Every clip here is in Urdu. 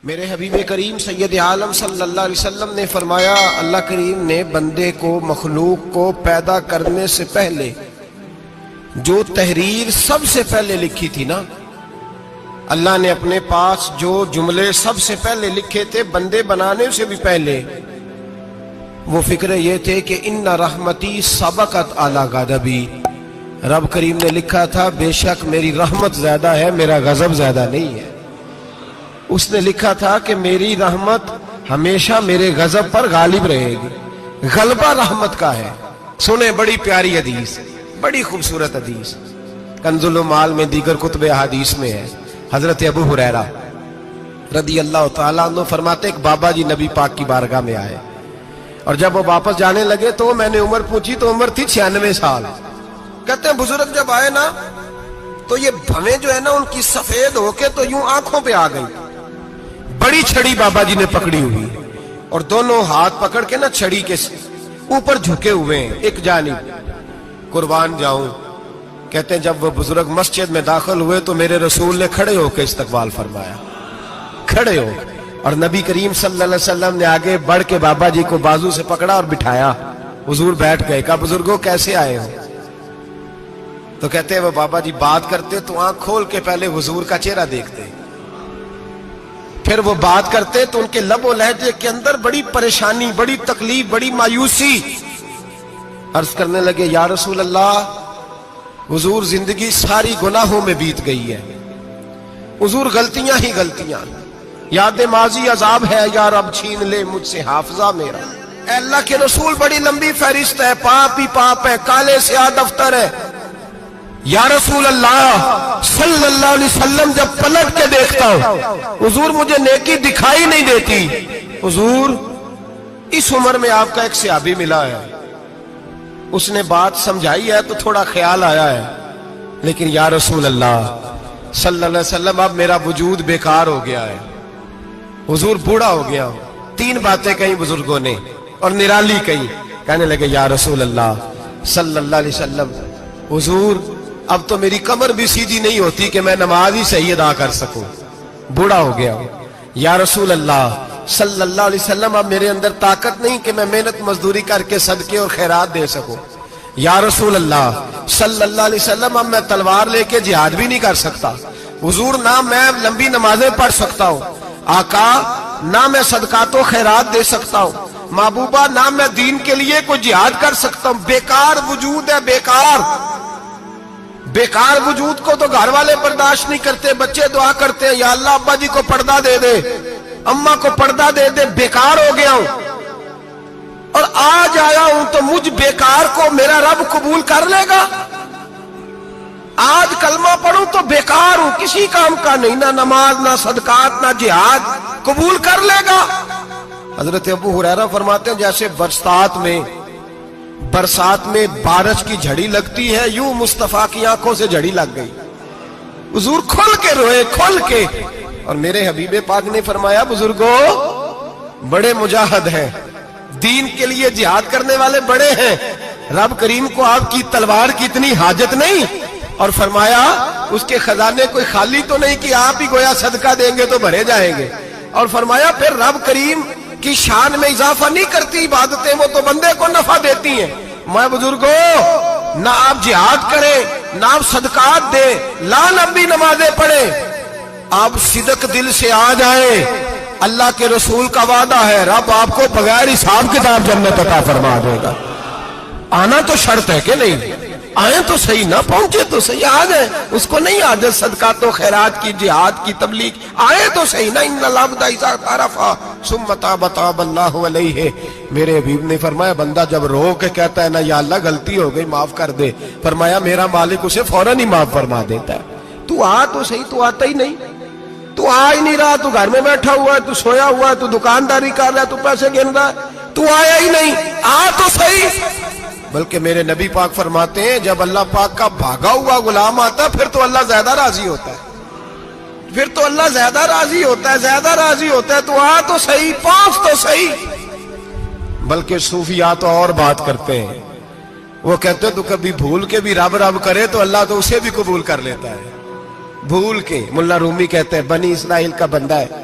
میرے حبیب کریم سید عالم صلی اللہ علیہ وسلم نے فرمایا، اللہ کریم نے بندے کو، مخلوق کو پیدا کرنے سے پہلے جو تحریر سب سے پہلے لکھی تھی نا، اللہ نے اپنے پاس جو جملے سب سے پہلے لکھے تھے بندے بنانے سے بھی پہلے، وہ فکرے یہ تھے کہ ان رحمتی سبقت اعلی غضبی، رب کریم نے لکھا تھا بے شک میری رحمت زیادہ ہے، میرا غضب زیادہ نہیں ہے۔ اس نے لکھا تھا کہ میری رحمت ہمیشہ میرے غضب پر غالب رہے گی، غلبہ رحمت کا ہے۔ سنیں بڑی پیاری حدیث، بڑی خوبصورت حدیث، کنز المال میں دیگر کتب احادیث میں ہے۔ حضرت ابو ہریرہ رضی اللہ تعالیٰ عنہ فرماتے ایک بابا جی نبی پاک کی بارگاہ میں آئے، اور جب وہ واپس جانے لگے تو میں نے عمر پوچھی تو عمر تھی 96 سال۔ کہتے ہیں بزرگ جب آئے نا تو یہ بھویں جو ہے نا ان کی سفید ہو کے تو یوں آنکھوں پہ آ گئی، بڑی چھڑی بابا جی نے پکڑی ہوئی اور دونوں ہاتھ پکڑ کے نا چھڑی کے اوپر جھکے ہوئے ہیں ایک جانب، قربان جاؤں۔ کہتے ہیں جب وہ بزرگ مسجد میں داخل ہوئے تو میرے رسول نے کھڑے ہو کے استقبال فرمایا، کھڑے ہو، اور نبی کریم صلی اللہ علیہ وسلم نے آگے بڑھ کے بابا جی کو بازو سے پکڑا اور بٹھایا۔ حضور بیٹھ گئے، کہا بزرگوں کیسے آئے ہو؟ تو کہتے ہیں وہ بابا جی بات کرتے تو آنکھ کھول کے پہلے حضور کا چہرہ دیکھتے، پھر وہ بات کرتے تو ان کے لب و لہجے کے اندر بڑی پریشانی، بڑی تکلیف، بڑی مایوسی۔ عرض کرنے لگے یا رسول اللہ، حضور زندگی ساری گناہوں میں بیت گئی ہے، حضور غلطیاں ہی غلطیاں، یاد ماضی عذاب ہے، یا رب چھین لے مجھ سے حافظہ میرا۔ اے اللہ کے رسول بڑی لمبی فہرست ہے، پاپ ہی پاپ ہے، کالے سیاہ دفتر ہے۔ یا رسول اللہ صلی اللہ علیہ وسلم جب پلٹ کے دیکھتا ہوں حضور مجھے نیکی دکھائی نہیں دیتی۔ حضور اس عمر میں آپ کا ایک صحابی ملا ہے، اس نے بات سمجھائی ہے تو تھوڑا خیال آیا ہے، لیکن یا رسول اللہ صلی اللہ علیہ وسلم اب میرا وجود بیکار ہو گیا ہے، حضور بوڑھا ہو گیا ہوں۔ تین باتیں کہیں بزرگوں نے اور نرالی کہیں، کہنے لگے یا رسول اللہ صلی اللہ علیہ وسلم، حضور اب تو میری کمر بھی سیدھی نہیں ہوتی کہ میں نماز ہی صحیح ادا کر سکوں، بوڑھا ہو گیا ہوں۔ یا رسول اللہ صلی اللہ علیہ وسلم اب میرے اندر طاقت نہیں کہ میں محنت مزدوری کر کے صدقے اور خیرات دے سکوں۔ یا رسول اللہ صلی اللہ علیہ وسلم اب میں تلوار لے کے جہاد بھی نہیں کر سکتا، حضور نہ میں لمبی نمازیں پڑھ سکتا ہوں، آقا نہ میں صدقات و خیرات دے سکتا ہوں، محبوبہ نہ میں دین کے لیے کوئی جہاد کر سکتا ہوں، بیکار وجود ہے، بیکار بیکار وجود کو تو گھر والے برداشت نہیں کرتے، بچے دعا کرتے ہیں یا اللہ ابا جی کو پردہ دے دے، اماں کو پردہ دے دے، بیکار ہو گیا ہوں، اور آج آیا ہوں تو مجھ بیکار کو میرا رب قبول کر لے گا؟ آج کلمہ پڑھوں تو بیکار ہوں، کسی کام کا نہیں، نہ نماز نہ صدقات نہ جہاد، قبول کر لے گا؟ حضرت ابو ہریرہ فرماتے ہیں جیسے برسات میں بارش کی جھڑی لگتی ہے، یوں مصطفیٰ کی آنکھوں سے جھڑی لگ گئی، حضور کھل کے روئے، کھل کے۔ اور میرے حبیب پاک نے فرمایا بزرگوں بڑے مجاہد ہیں، دین کے لیے جہاد کرنے والے بڑے ہیں، رب کریم کو آپ کی تلوار کی اتنی حاجت نہیں، اور فرمایا اس کے خزانے کوئی خالی تو نہیں کہ آپ ہی گویا صدقہ دیں گے تو بھرے جائیں گے، اور فرمایا پھر رب کریم کی شان میں اضافہ نہیں کرتی عبادتیں، وہ تو بندے کو نفع دیتی ہیں۔ میں بزرگوں نہ آپ جہاد کریں، نہ آپ صدقات دیں، لا لمبی نمازیں پڑھیں، آپ صدق دل سے آ جائیں، اللہ کے رسول کا وعدہ ہے رب آپ کو بغیر حساب کتاب جنت عطا فرما دے گا۔ آنا تو شرط ہے کہ نہیں؟ آئیں تو صحیح، نہ پہنچے تو صحیح، آ جائیں، اس کو نہیں عادت صدقات و خیرات کی، جہاد کی، تبلیغ، آئے تو صحیح نا۔ ان العبد اذا اعترف ثم تاب تاب اللہ علیہ، میرے حبیب نے فرمایا بندہ جب رو کے کہتا ہے نا یا اللہ غلطی ہو گئی معاف کر دے، فرمایا میرا مالک اسے فوراً ہی معاف فرما دیتا ہے۔ تو آ تو صحیح، تو آتا ہی نہیں، تو آ ہی نہیں رہا، تو گھر میں بیٹھا ہوا ہے، تو سویا ہوا ہے، تو دکانداری کر رہا ہے، تو پیسے گن رہا ہے، تو آیا ہی نہیں، آ تو صحیح۔ بلکہ میرے نبی پاک فرماتے ہیں جب اللہ پاک کا بھاگا ہوا غلام آتا پھر تو اللہ زیادہ راضی ہوتا ہے، پھر تو اللہ زیادہ راضی ہوتا ہے، زیادہ راضی ہوتا ہے، تو آ تو صحیح، پہنچ تو صحیح۔ بلکہ صوفیاء تو اور بات کرتے ہیں، وہ کہتے تو کبھی بھول کے بھی رب رب کرے تو اللہ تو اسے بھی قبول کر لیتا ہے، بھول کے۔ ملا رومی کہتے ہیں بنی اسرائیل کا بندہ ہے،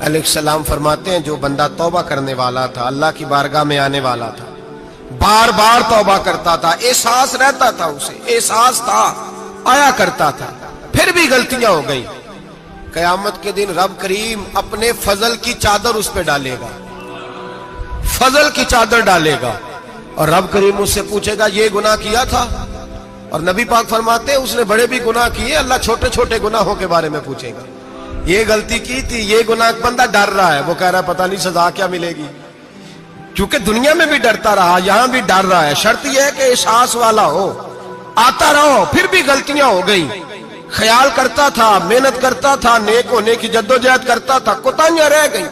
علیہ السلام فرماتے ہیں جو بندہ توبہ کرنے والا تھا، اللہ کی بارگاہ میں آنے والا تھا، بار بار توبہ کرتا تھا، احساس رہتا تھا، اسے احساس تھا، آیا کرتا تھا، پھر بھی غلطیاں ہو گئی، قیامت کے دن رب کریم اپنے فضل کی چادر اس پہ ڈالے گا، فضل کی چادر ڈالے گا، اور رب کریم اس سے پوچھے گا یہ گناہ کیا تھا؟ اور نبی پاک فرماتے ہیں اس نے بڑے بھی گناہ کیے، اللہ چھوٹے چھوٹے گناہوں کے بارے میں پوچھے گا، یہ غلطی کی تھی، یہ گناہ، بندہ ڈر رہا ہے، وہ کہہ رہا ہے پتہ نہیں سزا کیا ملے گی، کیونکہ دنیا میں بھی ڈرتا رہا، یہاں بھی ڈر رہا ہے، شرط یہ ہے کہ احساس والا ہو، آتا رہو، پھر بھی غلطیاں ہو گئی، خیال کرتا تھا، محنت کرتا تھا، نیک ہونے کی جدوجہد کرتا تھا، کوتاہیاں رہ گئی،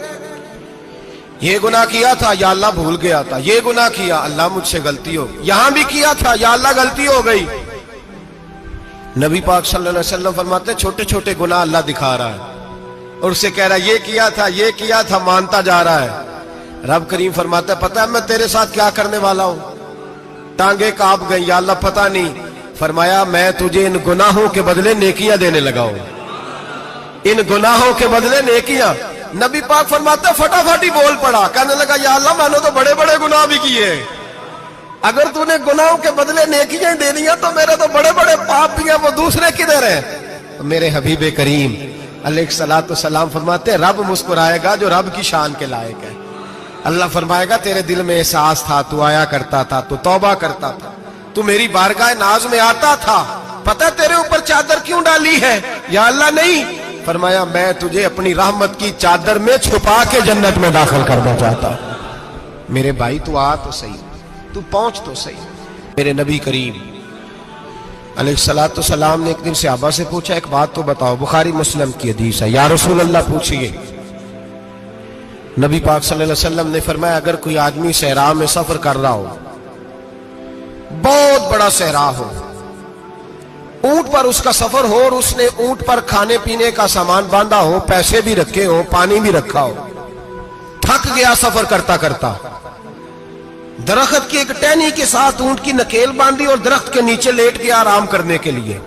یہ گناہ کیا تھا یا اللہ بھول گیا تھا، یہ گناہ کیا اللہ مجھ سے غلطی ہو گئی، یہاں بھی کیا تھا یا اللہ غلطی ہو گئی۔ نبی پاک صلی اللہ علیہ وسلم فرماتے ہیں چھوٹے چھوٹے گناہ اللہ دکھا رہا ہے اور اسے کہہ رہا ہے یہ کیا تھا، مانتا جا رہا ہے۔ رب کریم فرماتا ہے پتہ ہے میں تیرے ساتھ کیا کرنے والا ہوں؟ ٹانگیں کانپ گئی، یا اللہ پتہ نہیں، فرمایا میں تجھے ان گناہوں کے بدلے نیکیاں دینے لگا ہوں، ان گناہوں کے بدلے نیکیاں۔ نبی پاک فرماتا ہے فٹافٹ ہی بول پڑا، کہنے لگا یا اللہ میں نے تو بڑے بڑے گناہ بھی کیے، اگر تو نے گناہوں کے بدلے نیکیاں دے دیا تو میرے تو بڑے بڑے پاپ بھی ہیں، وہ دوسرے کدھر ہیں؟ میرے حبیب کریم علیہ الصلوۃ والسلام فرماتے ہیں رب مسکرائے گا جو رب کی شان کے لائق ہے، اللہ فرمائے گا تیرے دل میں احساس تھا، تو آیا کرتا تھا، تو توبہ کرتا تھا، تو میری بارگاہ ناز میں آتا تھا، پتہ تیرے اوپر چادر کیوں ڈالی ہے؟ یا اللہ نہیں، فرمایا میں تجھے اپنی رحمت کی چادر میں چھپا کے جنت میں داخل کرنا چاہتا ہوں۔ میرے بھائی تو آ تو صحیح، تو پہنچ تو صحیح۔ میرے نبی کریم علیہ الصلوۃ والسلام نے ایک دن صحابہ سے پوچھا ایک بات تو بتاؤ، بخاری مسلم کی حدیث ہے، یا رسول اللہ پوچھئے۔ نبی پاک صلی اللہ علیہ وسلم نے فرمایا اگر کوئی آدمی صحرا میں سفر کر رہا ہو، بہت بڑا صحرا ہو، اونٹ پر اس کا سفر ہو اور اس نے اونٹ پر کھانے پینے کا سامان باندھا ہو، پیسے بھی رکھے ہو، پانی بھی رکھا ہو، تھک گیا سفر کرتا کرتا، درخت کی ایک ٹہنی کے ساتھ اونٹ کی نکیل باندھی اور درخت کے نیچے لیٹ گیا آرام کرنے کے لیے۔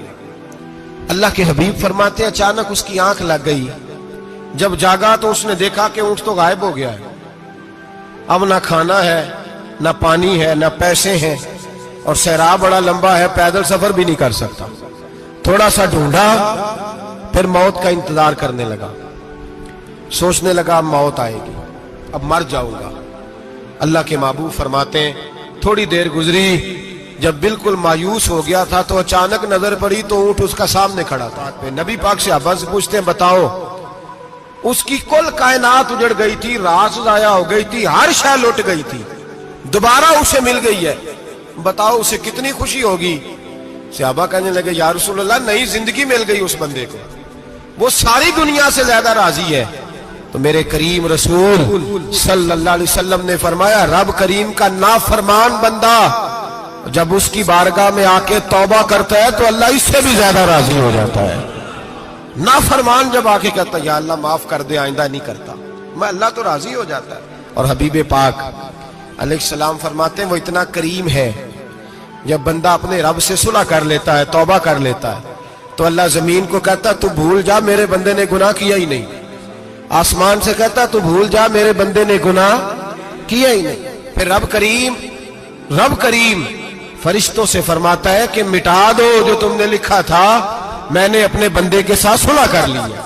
اللہ کے حبیب فرماتے ہیں اچانک اس کی آنکھ لگ گئی، جب جاگا تو اس نے دیکھا کہ اونٹ تو غائب ہو گیا ہے، اب نہ کھانا ہے، نہ پانی ہے، نہ پیسے ہیں، اور صحرا بڑا لمبا ہے، پیدل سفر بھی نہیں کر سکتا۔ تھوڑا سا ڈھونڈا، پھر موت کا انتظار کرنے لگا، سوچنے لگا اب موت آئے گی، اب مر جاؤں گا۔ اللہ کے محبوب فرماتے ہیں تھوڑی دیر گزری، جب بالکل مایوس ہو گیا تھا تو اچانک نظر پڑی تو اونٹ اس کا سامنے کھڑا تھا۔ نبی پاک سے صحابہ سے پوچھتے ہیں بتاؤ، اس کی کل کائنات اجڑ گئی تھی، راز ضائع ہو گئی تھی، ہر شے لٹ گئی تھی، دوبارہ اسے مل گئی ہے، بتاؤ اسے کتنی خوشی ہوگی؟ صحابہ کہنے لگے یا رسول اللہ نئی زندگی مل گئی اس بندے کو، وہ ساری دنیا سے زیادہ راضی ہے۔ تو میرے کریم رسول صلی اللہ علیہ وسلم نے فرمایا رب کریم کا نافرمان بندہ جب اس کی بارگاہ میں آ کے توبہ کرتا ہے تو اللہ اس سے بھی زیادہ راضی ہو جاتا ہے۔ نافرمان جب آ کے کہتا ہے یا اللہ معاف کر دے، آئندہ نہیں کرتا، میں اللہ تو راضی ہو جاتا ہے۔ اور حبیب پاک علیہ السلام فرماتے ہیں وہ اتنا کریم ہے، جب بندہ اپنے رب سے صلح کر لیتا ہے، توبہ کر لیتا ہے، تو اللہ زمین کو کہتا ہے تو بھول جا میرے بندے نے گناہ کیا ہی نہیں، آسمان سے کہتا تو بھول جا میرے بندے نے گناہ کیا ہی نہیں۔ پھر رب کریم فرشتوں سے فرماتا ہے کہ مٹا دو جو تم نے لکھا تھا، میں نے اپنے بندے کے ساتھ صلح کر لی ہے۔